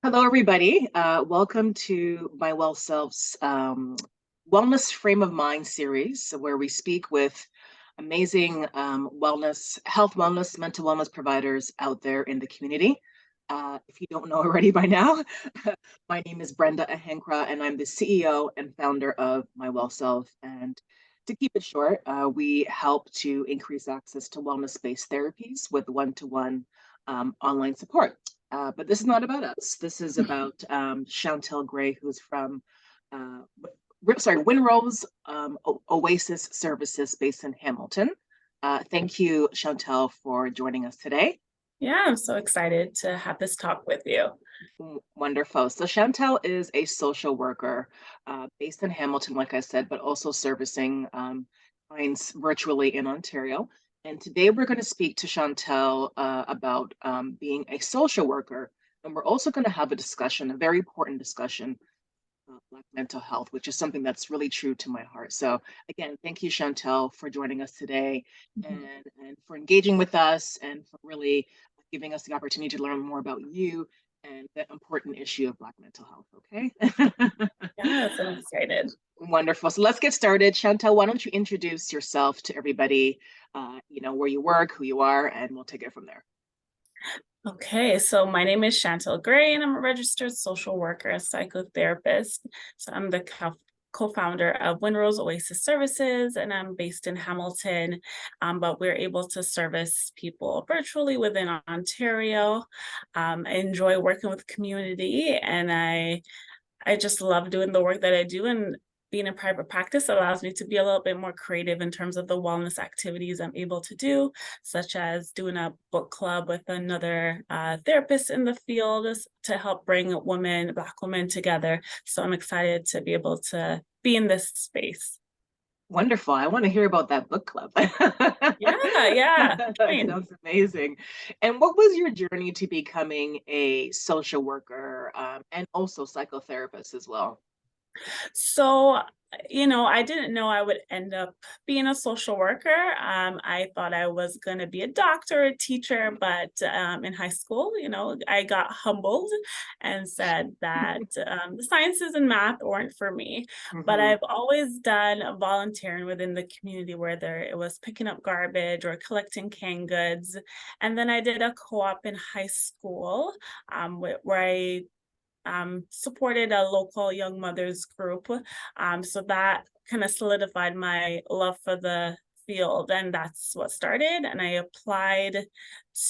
Hello, everybody. Welcome to my Well Self's Wellness Frame of Mind series, where we speak with amazing health wellness, mental wellness providers out there in the community. If you don't know already by now, my name is Brenda Ahenkra, and I'm the CEO and founder of My Well Self. And to keep it short, we help to increase access to wellness-based therapies with one-to-one online support. But this is not about us. This is about Chantal Gray, who's from Winrose Oasis Services based in Hamilton. Thank you, Chantal, for joining us today. Yeah, I'm so excited to have this talk with you. Wonderful. So Chantal is a social worker based in Hamilton, like I said, but also servicing clients virtually in Ontario. And today we're going to speak to Chantal about being a social worker. And we're also going to have a discussion, a very important discussion about Black mental health, which is something that's really true to my heart. So again, thank you, Chantal, for joining us today and for engaging with us and for really giving us the opportunity to learn more about you and the important issue of Black mental health, okay? Yes, I'm excited. Wonderful. So let's get started. Chantal, why don't you introduce yourself to everybody, where you work, who you are, and we'll take it from there. Okay, so my name is Chantal Gray, and I'm a registered social worker and psychotherapist. So I'm the co-founder of Winrose Oasis Services, and I'm based in Hamilton, but we're able to service people virtually within Ontario. I enjoy working with community, and I just love doing the work that I do, and being in private practice allows me to be a little bit more creative in terms of the wellness activities I'm able to do, such as doing a book club with another therapist in the field to help bring Black women together. So I'm excited to be able to be in this space. Wonderful. I want to hear about that book club. Yeah. That sounds amazing. And what was your journey to becoming a social worker and also psychotherapist as well? So, I didn't know I would end up being a social worker. I thought I was going to be a doctor, a teacher, but in high school, I got humbled and said that the sciences and math weren't for me. But Mhm. I've always done volunteering within the community, whether it was picking up garbage or collecting canned goods. And then I did a co-op in high school where I supported a local young mothers group. So that kind of solidified my love for the field, and that's what started. And I applied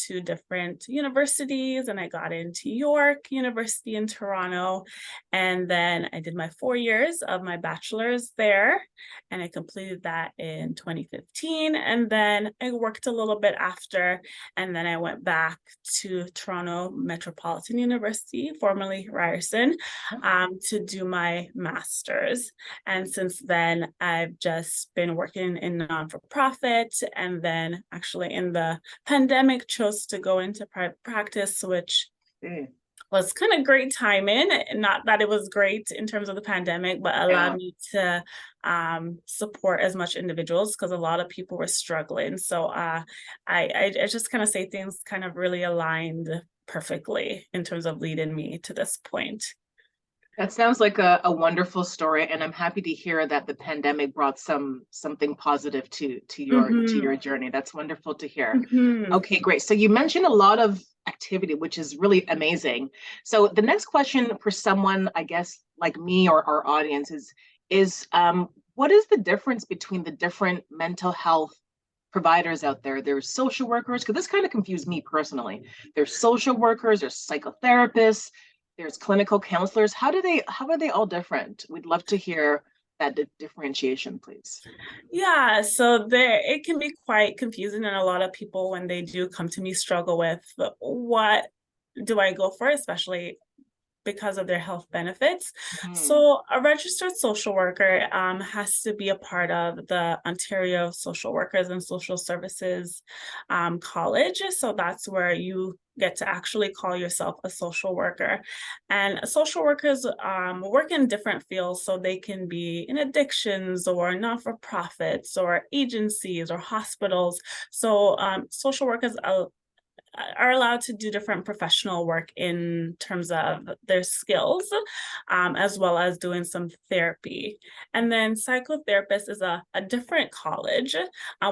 to different universities, and I got into York University in Toronto. And then I did my 4 years of my bachelor's there, and I completed that in 2015. And then I worked a little bit after, and then I went back to Toronto Metropolitan University, formerly Ryerson, to do my master's. And since then, I've just been working in non-for-profit, and then actually in the pandemic chose to go into private practice, which Mm. was kind of great timing. Not that it was great in terms of the pandemic, but allowed Yeah. me to support as much individuals because a lot of people were struggling. So I just kind of say things kind of really aligned perfectly in terms of leading me to this point. That sounds like a wonderful story, and I'm happy to hear that the pandemic brought something positive to Hmm. your journey. That's wonderful to hear. Hmm. Okay, great. So you mentioned a lot of activity, which is really amazing. So the next question for someone, I guess, like me or our audience is what is the difference between the different mental health providers out there? There's social workers, because this kind of confused me personally. There's social workers, there's psychotherapists, there's clinical counselors. How are they all different? We'd love to hear that differentiation, please. Yeah, so there it can be quite confusing, and a lot of people when they do come to me struggle with what do I go for, especially because of their health benefits. Mhm. So a registered social worker has to be a part of the Ontario Social Workers and Social Services College. So that's where you get to actually call yourself a social worker. And social workers work in different fields. So they can be in addictions or not-for-profits or agencies or hospitals. So social workers are allowed to do different professional work in terms of their skills, as well as doing some therapy. And then psychotherapist is a different college,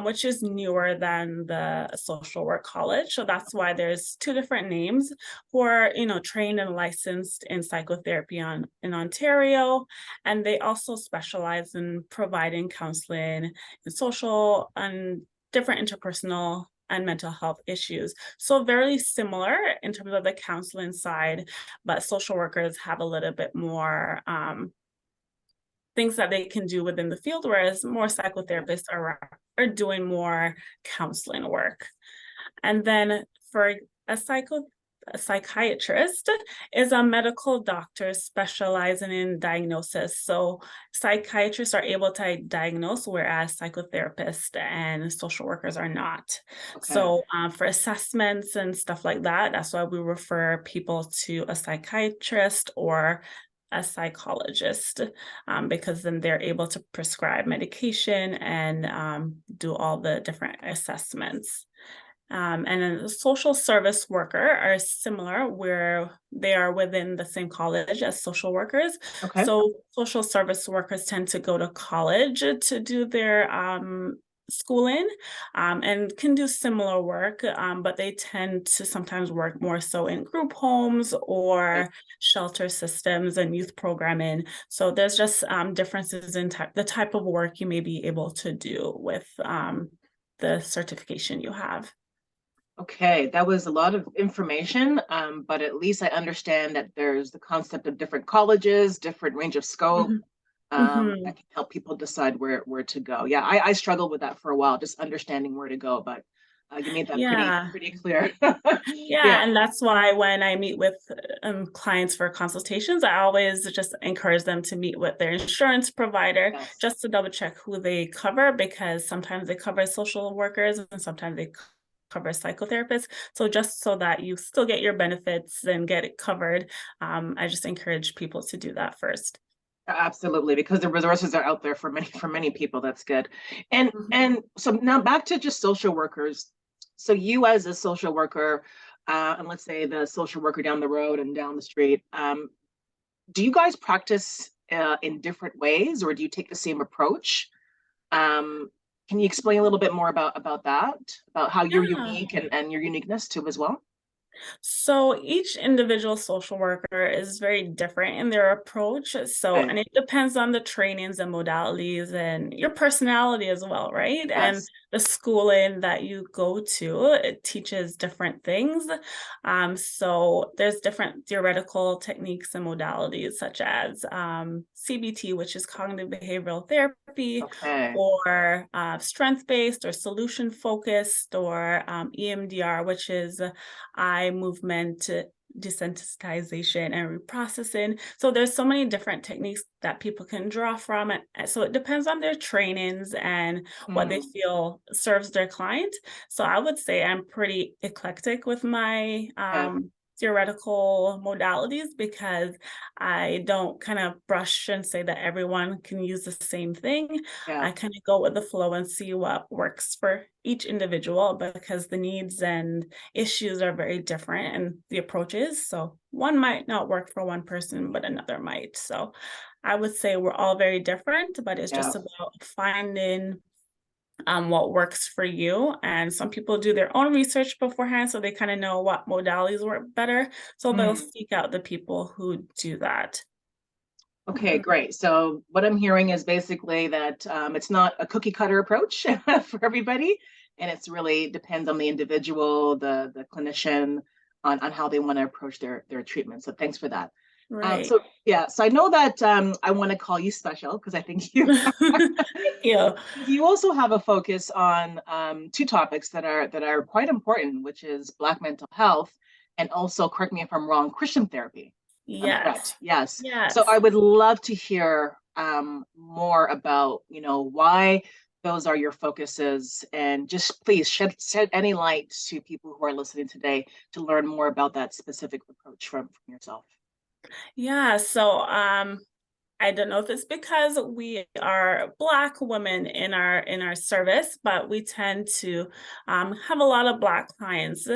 which is newer than the social work college. So that's why there's two different names, who are, trained and licensed in psychotherapy in Ontario. And they also specialize in providing counseling and social and different interpersonal and mental health issues. So very similar in terms of the counseling side, but social workers have a little bit more things that they can do within the field, whereas more psychotherapists are doing more counseling work. And then for a psychiatrist is a medical doctor specializing in diagnosis. So psychiatrists are able to diagnose, whereas psychotherapists and social workers are not. Okay. So for assessments and stuff like that, that's why we refer people to a psychiatrist or a psychologist, because then they're able to prescribe medication and do all the different assessments. And then the social service worker are similar, where they are within the same college as social workers. Okay. So social service workers tend to go to college to do their schooling, and can do similar work, but they tend to sometimes work more so in group homes or shelter systems and youth programming. So there's just differences in the type of work you may be able to do with the certification you have. Okay, that was a lot of information, but at least I understand that there's the concept of different colleges, different range of scope, Mhm. that can help people decide where to go. Yeah, I struggled with that for a while, just understanding where to go, but you made that Yeah. pretty clear. Yeah, Yeah, and that's why when I meet with clients for consultations, I always just encourage them to meet with their insurance provider yes, just to double check who they cover, because sometimes they cover social workers and sometimes they cover psychotherapists. So just so that you still get your benefits and get it covered, I just encourage people to do that first. absolutely, because the resources are out there for many people. That's good. Mhm. And so now back to just social workers. So you as a social worker, and let's say the social worker down the road and down the street, do you guys practice in different ways, or do you take the same approach? Um, can you explain a little bit more about that, about how you're Yeah. unique and your uniqueness too as well? So each individual social worker is very different in their approach. So, Okay. and it depends on the trainings and modalities and your personality as well, right? And Yes. the schooling that you go to, it teaches different things. So there's different theoretical techniques and modalities, such as CBT, which is cognitive behavioral therapy, Okay. or strength-based or solution-focused, or EMDR, which is eye movement desensitization and reprocessing. So there's so many different techniques that people can draw from it. So it depends on their trainings and what they Hmm. feel serves their client. So I would say I'm pretty eclectic with my Okay. theoretical modalities, because I don't kind of brush and say that everyone can use the same thing. Yeah. I kind of go with the flow and see what works for each individual, because the needs and issues are very different and the approaches. So one might not work for one person, but another might. So I would say we're all very different, but it's Yeah. just about finding what works for you. And some people do their own research beforehand, so they kind of know what modalities work better. So they'll Mm. seek out the people who do that. Okay, great. So what I'm hearing is basically that it's not a cookie cutter approach for everybody, and it's really depends on the individual, the clinician, on how they want to approach their treatment. So thanks for that. Right. So yeah, so I know that I want to call you special because I think you Thank you. you also have a focus on two topics that are quite important, which is Black mental health and also, correct me if I'm wrong, Christian therapy. I'm correct. Yes. Yes. So Yes. I would love to hear more about, why those are your focuses, and just please shed any light to people who are listening today to learn more about that specific approach from yourself. Yeah. So I don't know if it's because we are Black women in our service, but we tend to have a lot of Black clients,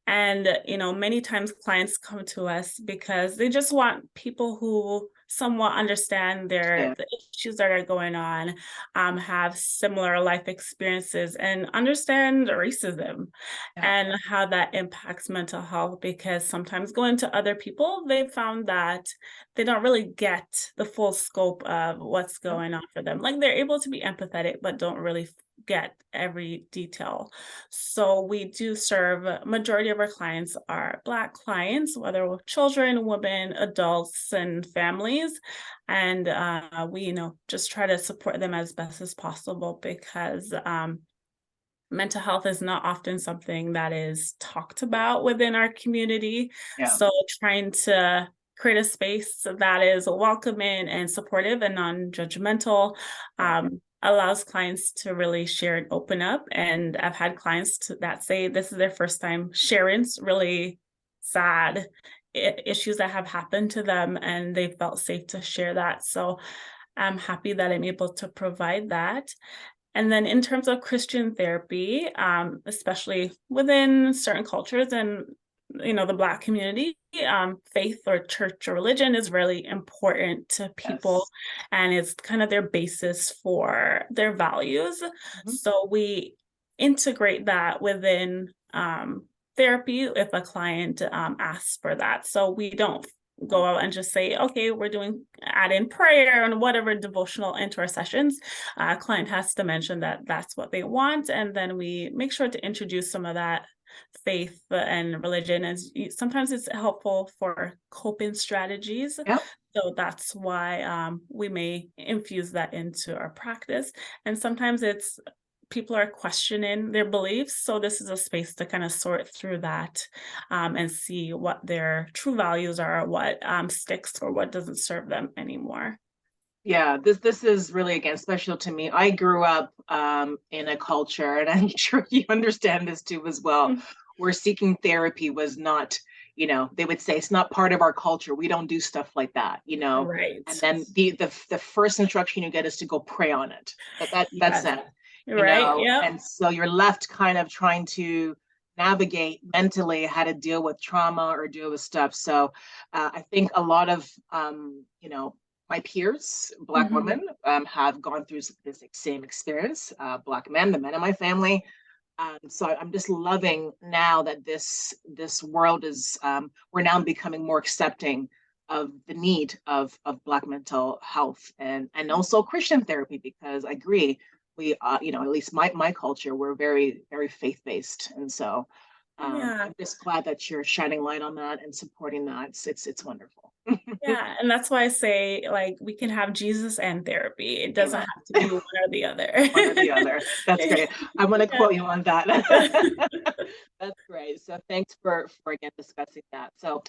and many times clients come to us because they just want people who somewhat understand Yeah, the issues that are going on, have similar life experiences, and understand racism yeah, and how that impacts mental health. Because sometimes going to other people, they found that they don't really get the full scope of what's yeah, going on for them. Like they're able to be empathetic, but don't really get every detail. So we do serve, majority of our clients are Black clients, whether with children, women, adults, and families. And we, just try to support them as best as possible, because mental health is not often something that is talked about within our community. yeah, So trying to create a space that is welcoming and supportive and non-judgmental yeah, allows clients to really share and open up. And I've had clients that say this is their first time sharing really sad issues that have happened to them, and they felt safe to share that. So I'm happy that I'm able to provide that. And then in terms of Christian therapy, especially within certain cultures and the Black community, faith or church or religion is really important to people, yes. and it's kind of their basis for their values. Mhm. So we integrate that within therapy if a client asks for that. So we don't go out and just say, okay, we're doing add in prayer and whatever devotional into our sessions. Client has to mention that that's what they want, and then we make sure to introduce some of that faith and religion, as sometimes it's helpful for coping strategies. Yep. So that's why we may infuse that into our practice. And sometimes it's people are questioning their beliefs. So this is a space to kind of sort through that and see what their true values are, what sticks or what doesn't serve them anymore. Yeah, this is really, again, special to me. I grew up in a culture, and I'm sure you understand this too as well, Mm. where seeking therapy was not, they would say it's not part of our culture. We don't do stuff like that. And Right. then the first instruction you get is to go pray on it. That's Yes. it, Right. Yep. and so you're left kind of trying to navigate mentally how to deal with trauma or deal with stuff. So I think a lot of my peers, Black Mhm. women, have gone through this same experience. Black men, the men in my family. So I'm just loving now that this world is we're now becoming more accepting of the need of Black mental health and also Christian therapy, because I agree we at least my culture, we're very faith based, and so Yeah. I'm just glad that you're shining light on that and supporting that. It's wonderful. Yeah. And that's why I say, like, we can have Jesus and therapy. It doesn't Amen. have to be one or the other. One or the other. That's great. I'm going to Yeah. quote you on that. That's great. So thanks for again discussing that. So,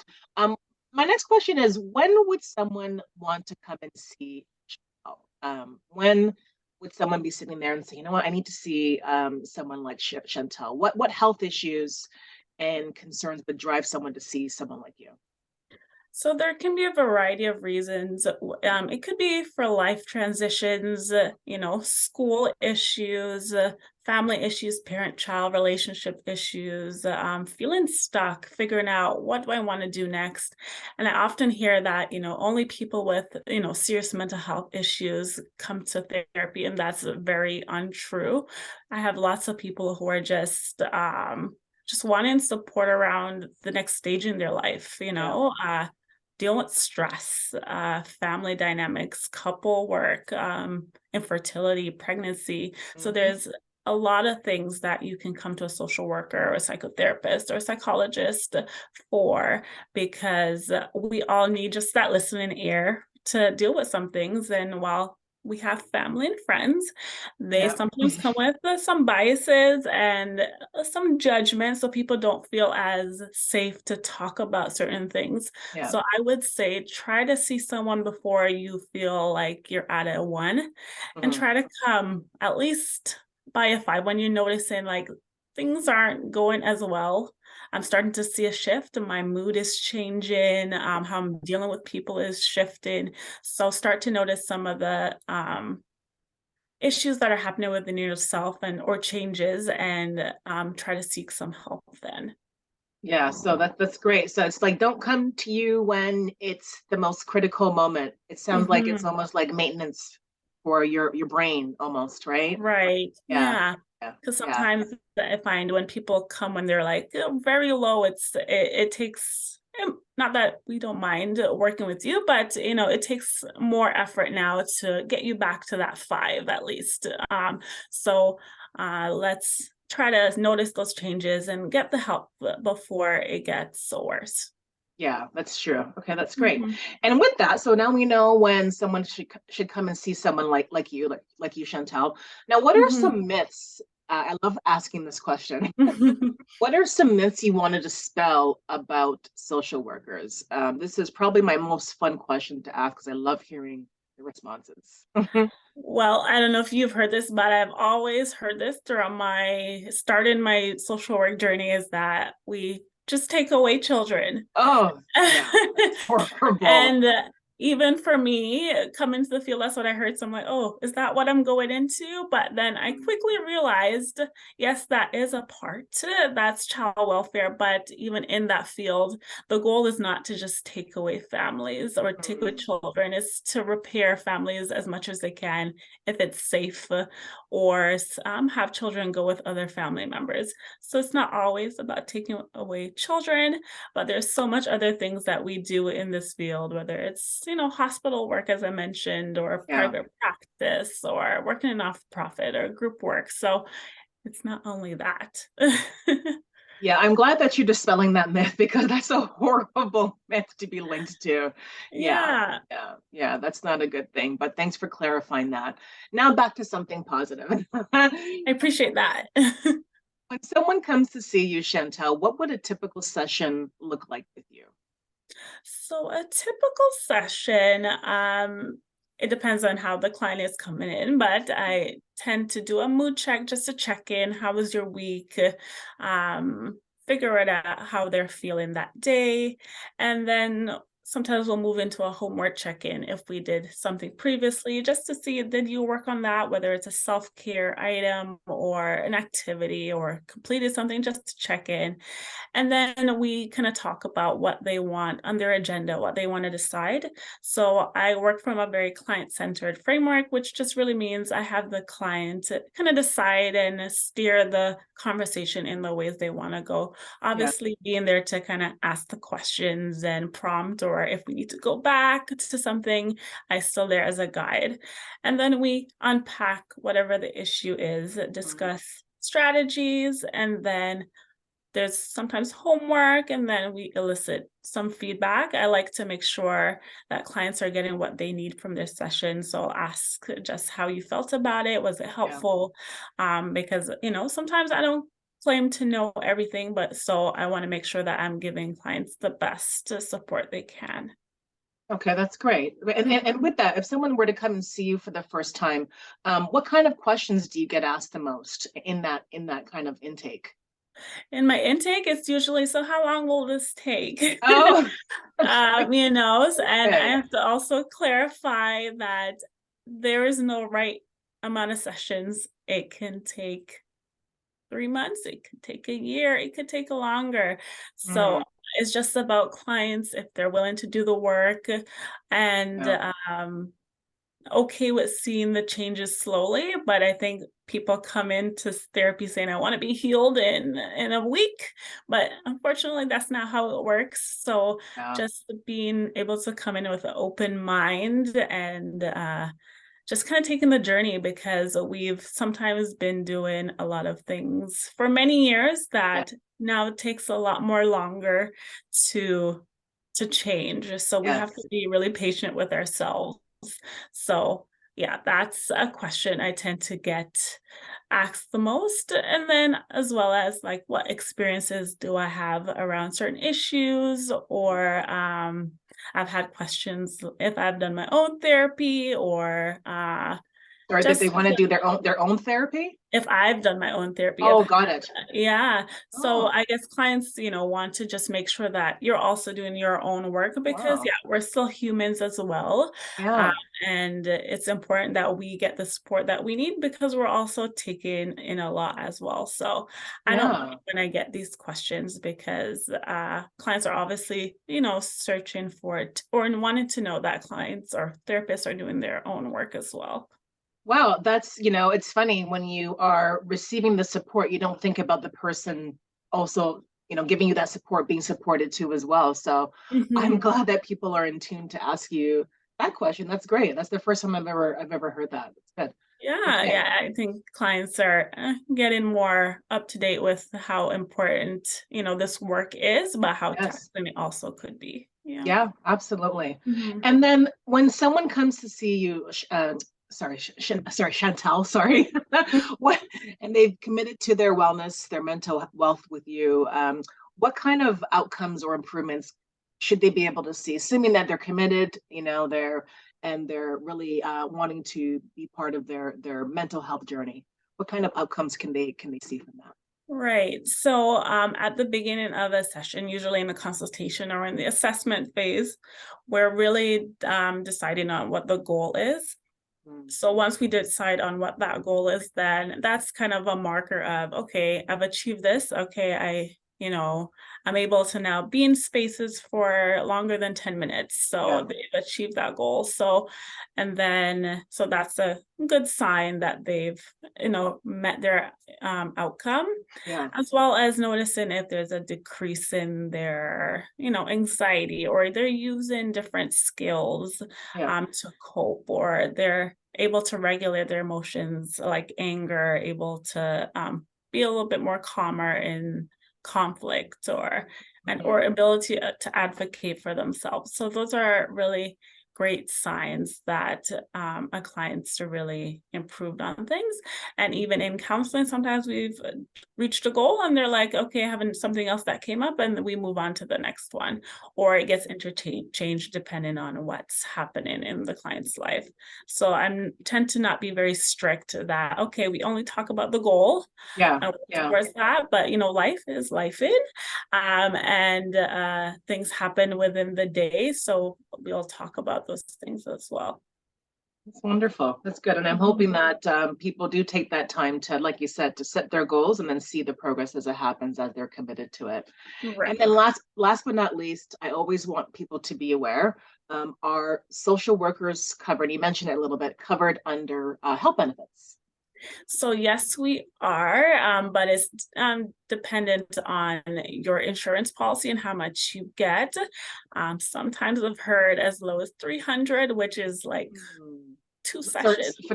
my next question is, when would someone want to come and see Chantal? When would someone be sitting there and say, you know what, I need to see someone like Chantal? What health issues and concerns would drive someone to see someone like you? So there can be a variety of reasons. It could be for life transitions, school issues, family issues, parent-child relationship issues, feeling stuck, figuring out what do I want to do next. And I often hear that, only people with, serious mental health issues come to therapy, and that's very untrue. I have lots of people who are just wanting support around the next stage in their life, Yeah. dealing with stress, family dynamics, couple work, infertility, pregnancy. So Hmm. there's a lot of things that you can come to a social worker or a psychotherapist or a psychologist for, because we all need just that listening ear to deal with some things. And while we have family and friends, they Yeah. sometimes come with some biases and some judgment, so people don't feel as safe to talk about certain things. Yeah. So I would say try to see someone before you feel like you're at a 1, and Hmm. try to come at least by a 5 when you're noticing like things aren't going as well. I'm starting to see a shift and my mood is changing. How I'm dealing with people is shifting. So start to notice some of the issues that are happening within yourself and or changes, and try to seek some help then. Yeah, so that's great. So it's like don't come to you when it's the most critical moment. It sounds like it's Mhm. almost like maintenance for your brain almost, right? Right. Yeah, Yeah. yeah, Because yeah. sometimes I find when people come when they're like very low, it takes not that we don't mind working with you, but it takes more effort now to get you back to that 5 at least. So let's try to notice those changes and get the help before it gets worse. Yeah, that's true. Okay, that's great. Mhm. And with that, so now we know when someone should come and see someone like you, like you, Chantal. Now, what are Mhm. some myths? I love asking this question. What are some myths you want to dispel about social workers? This is probably my most fun question to ask because I love hearing the responses. Well, I don't know if you've heard this, but I've always heard this throughout my start in my social work journey is that we just take away children. Oh, yeah, that's horrible. And even for me, coming to the field, that's what I heard. So I'm like, oh, is that what I'm going into? But then I Mm, quickly realized, yes, that is a part. That's child welfare. But even in that field, the goal is not to just take away families or take away mm, children, it's to repair families as much as they can if it's safe, or have children go with other family members. So it's not always about taking away children, but there's so much other things that we do in this field, whether it's, hospital work, as I mentioned, or yeah. private practice, or working in nonprofit or group work. So it's not only that. Yeah, I'm glad that you're dispelling that myth because that's a horrible myth to be linked to. Yeah, Yeah, yeah, that's not a good thing. But thanks for clarifying that. Now back to something positive. I appreciate that. When someone comes to see you, Chantel, what would a typical session look like with you? So a typical session, it depends on how the client is coming in, but I tend to do a mood check just to check in. How was your week? Figure it out how they're feeling that day. And then sometimes we'll move into a homework check-in if we did something previously, just to see did you work on that, whether it's a self-care item or an activity or completed something, just to check in. And then we kind of talk about what they want on their agenda, what they want to decide. So I work from a very client-centered framework, which just really means I have the client kind of decide and steer the conversation in the ways they want to go. Yeah. Obviously, being there to kind of ask the questions and prompt, or if we need to go back to something, I still there as a guide. And then we unpack whatever the issue is, Mhm. discuss strategies, and then there's sometimes homework, and then we elicit some feedback. I like to make sure that clients are getting what they need from their session. So I'll ask just how you felt about it. Was it Yeah. helpful? Because, sometimes I don't claim to know everything, but so I want to make sure that I'm giving clients the best support they can. Okay, that's great. And Mhm. with that, if someone were to come and see you for the first time, what kind of questions do you get asked the most in that kind of intake? In my intake, it's usually, so how long will this take? Oh, okay. And I Okay. have to also clarify that there is no right amount of sessions. It can take 3 months, it could take a year, it could take longer. So Mm, it's just about clients if they're willing to do the work, and yeah, okay with seeing the changes slowly, but I think people come into therapy saying, I want to be healed in a week. But unfortunately, that's not how it works. So yeah, just being able to come in with an open mind, and just kind of taking the journey, because we've sometimes been doing a lot of things for many years yeah, that now it takes a lot more longer to change. So we have to yes. be really patient with ourselves. So, yeah, that's a question I tend to get asked the most. And then, as well as like, what experiences do I have around certain issues? Or I've had questions if I've done my own therapy, or Or that they just want to do their own therapy? if I've done my own therapy, Oh, got it. yeah. So Oh, I guess clients, want to just make sure that you're also doing your own work because, wow. yeah, we're still humans as well. Um, Yeah, and it's important that we get the support that we need because we're also taking in a lot as well. So I don't mind yeah. when I get these questions because clients are obviously, searching for it or wanting to know that clients or therapists are doing their own work as well. Wow, that's, it's funny when you are receiving the support, you don't think about the person also, giving you that support, being supported too as well. So I'm Mhm. glad that people are in tune to ask you that question. That's great. That's the first time I've ever heard that. It's good. Yeah, Okay. yeah, I think clients are getting more up to date with how important, this work is, but how Yes. taxing it also could be. Yeah. Yeah, absolutely. Mhm. And then when someone comes to see you, sorry, Chantal, sorry, what, and they've committed to their wellness, their mental wealth with you, what kind of outcomes or improvements should they be able to see, assuming that they're committed, they're really wanting to be part of their mental health journey? What kind of outcomes can they see from that? Right. So, at the beginning of a session, usually in the consultation or in the assessment phase, we're really deciding on what the goal is. Mm, So once we decide on what that goal is, then that's kind of a marker of, okay, I've achieved this. Okay, I'm able to now be in spaces for longer than 10 minutes. yeah, So they've achieved that goal. So, and then, so that's a good sign that they've, met their outcome, yeah, as well as noticing if there's a decrease in their, anxiety or they're using different skills yeah. to cope, or they're able to regulate their emotions like anger, able to be a little bit more calmer in conflict, or Mhm. ability to advocate for themselves. So those are really great signs that a client's really improved on things. And even in counseling, sometimes we've reached a goal and they're like, okay, having something else that came up, and we move on to the next one, or it gets interchanged depending on what's happening in the client's life. So I tend to not be very strict that, okay, we only talk about the goal Yeah, and work yeah. towards that. But life is life and things happen within the day. So we'll talk about those things as well. That's wonderful. That's good. And I'm hoping Mhm. that people do take that time to, like you said, to set their goals and then see the progress as it happens as they're committed to it. And then Right. last but not least, I always want people to be aware, are social workers covered? You mentioned it a little bit, covered under health benefits. So yes, we are, but it's dependent on your insurance policy and how much you get. Sometimes I've heard as low as 300, which is like Hmm. two For sessions. for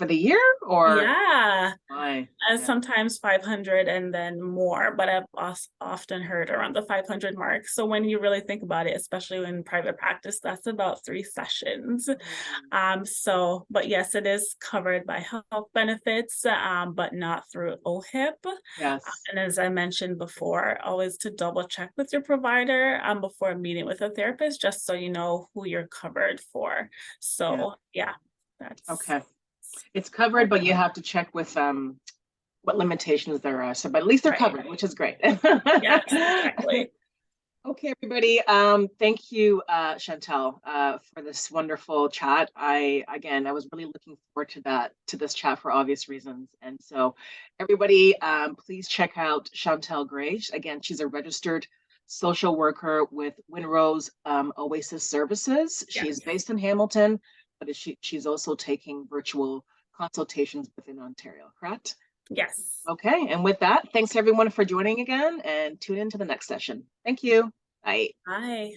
the year or Yeah. why? And Yeah. sometimes 500 and then more, but I've often heard around the 500 mark. So when you really think about it, especially in private practice, that's about 3 sessions. Mm. But yes, it is covered by health benefits, but not through OHIP. Yes. And as I mentioned before, always to double check with your provider before meeting with a therapist, just so you know who you're covered for. Yeah. So yeah, that's Okay. It's covered, but you have to check with what limitations there are. So, but at least they're right. covered, which is great. Yes, exactly. Okay, everybody. Thank you, Chantal, for this wonderful chat. I was really looking forward to this chat for obvious reasons. And so, everybody, please check out Chantal Gray. Again, she's a registered social worker with Winrose Oasis Services. She's Yes. based in Hamilton, but she's also taking virtual consultations within Ontario, correct? Yes. Okay, and with that, thanks everyone for joining again and tune in to the next session. Thank you. Bye. Hi.